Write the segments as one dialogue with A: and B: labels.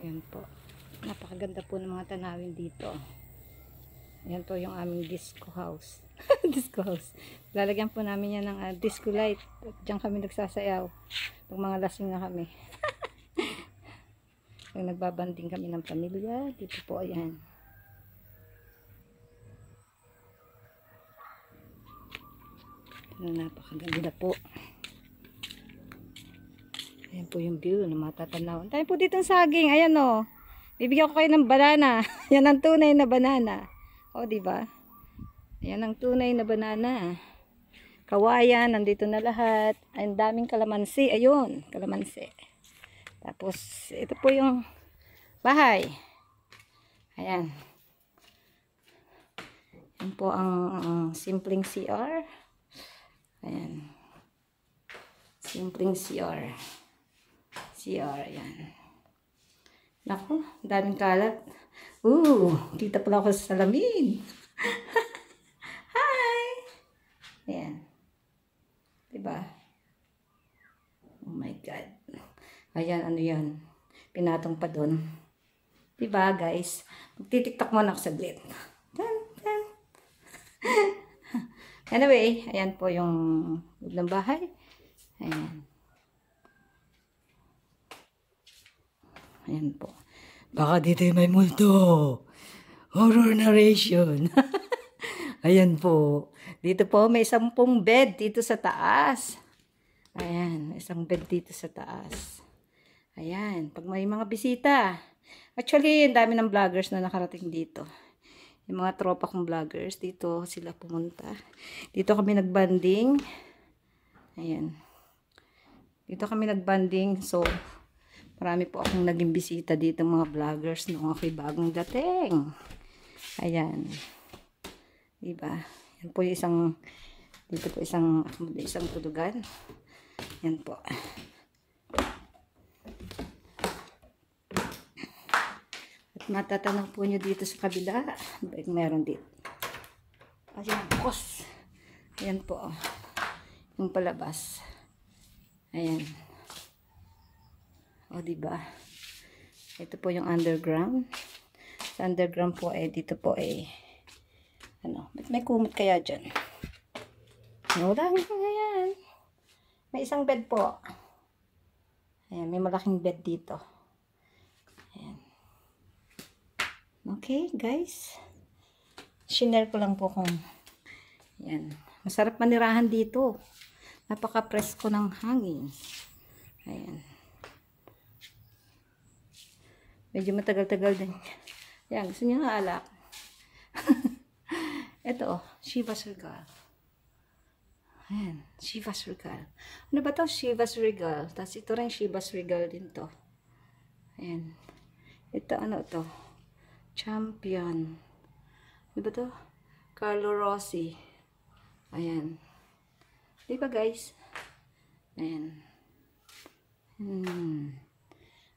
A: Ayan po. Napakaganda po ng mga tanawin dito. Ayan po yung aming disco house. Disco house. Lalagyan po namin yan ng disco light. At diyan kami nagsasayaw. Pag mga lasing na kami. Pag nagbabanding kami ng pamilya. Dito po, ayan. Napakaganda po. Ayan po yung view na matatanawan. Tayo po dito ng saging. Ayan o. Bibigyan ko kayo ng banana. Yan ang tunay na banana. O, diba? Yan ang tunay na banana. Kawayan, nandito na lahat. Ang daming kalamansi. Ayun, kalamansi. Tapos, ito po yung bahay. Ayan. Yan po ang simpleng CR. Ayan. Simpleng CR. CR, ayan. Naku, daming kalat. Kita pala ako sa salamin. Hi! Ayan. Diba? Oh my God. Ayan, ano yan? Pinatong pa dun. Diba, guys? Magtitiktok muna ako saglit. Anyway, ayan po yung loob ng bahay. Ayan. Ayan po. Baka dito may multo. Horror narration. Ayan po. Dito po may 10 bed dito sa taas. Ayan. Isang bed dito sa taas. Ayan. Pag may mga bisita. Actually, ang dami ng vloggers na nakarating dito. Yung mga tropa kong vloggers. Dito sila pumunta. Dito kami nagbanding. Ayan. Dito kami nagbanding. So, marami po akong naging bisita dito mga vloggers nung ako'y bagong dating. Ayan. Diba? Yan po yung isang, dito po isang tulugan. Yan po. At matatanaw po nyo dito sa kabila. Meron dito. Ayan, bukos. Ayan po. Yung palabas. Ayan. O, diba? Ito po yung underground. Sa underground po, dito po, ano, may kumot kaya dyan? Wala, ayan. May isang bed po. Ayan, may malaking bed dito. Ayan. Okay, guys. Shinare ko lang po kung, ayan. Masarap manirahan dito. Napaka-presko ng hangin. Ayan. Medyo matagal-tagal din. Yan, gusto niya nga alak. Ito, Chivas Regal. Ayan, Chivas Regal. Ano ba to? Chivas Regal. Tapos ito rin Chivas Regal din to. Ayan. Ito, ano to? Champion. Ano ba to? Carlo Rossi. Ayan. Diba guys? Ayan.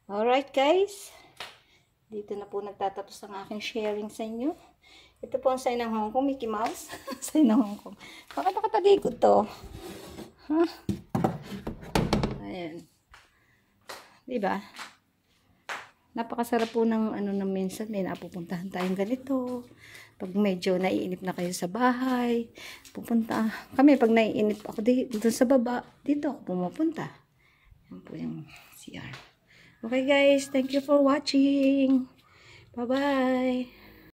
A: Alright guys. Dito na po nagtatapos ang aking sharing sa inyo. Ito po ang sign ng Hong Kong, Mickey Mouse. Sign ng Hong Kong. Bakit nakatalikod to? Huh? Ayan. Diba? Napakasarap po ng ano na minsan. May napupuntahan tayong ganito. Pag medyo naiinip na kayo sa bahay, pupunta. Kami pag naiinip ako dito sa baba, dito ako pumupunta. Yan po yung CR. Okay guys, thank you for watching. Bye-bye.